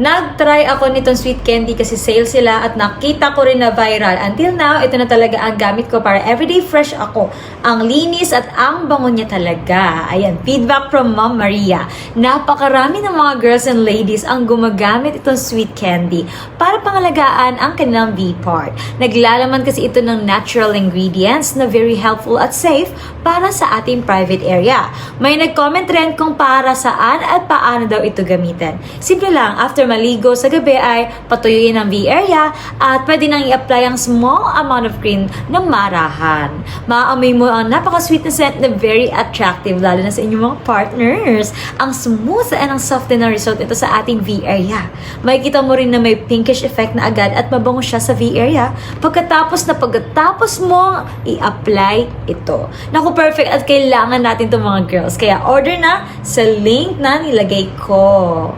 Nag-try ako nitong sweet candy kasi sale sila at nakita ko rin na viral. Until now, ito na talaga ang gamit ko para everyday fresh ako. Ang linis at ang bango niya talaga. Ayan, feedback from Ma'am Maria. Napakarami ng mga girls and ladies ang gumagamit itong sweet candy para pangalagaan ang kanilang V-part. Naglalaman kasi ito ng natural ingredients na very helpful at safe para sa ating private area. May nag-comment rin kung para saan at paano daw ito gamitin. Simple lang, after maligo sa gabi ay patuyuin ang V-area at pwede nang i-apply ang small amount of cream ng marahan. Maaamoy mo ang napaka-sweet na scent na very attractive lalo na sa inyong mga partners. Ang smooth and ang soft na result ito sa ating V-area. Makikita mo rin na may pinkish effect na agad at mabango siya sa V-area pagkatapos mo i-apply ito. Naku, perfect at kailangan natin itong mga girls. Kaya order na sa link na nilagay ko.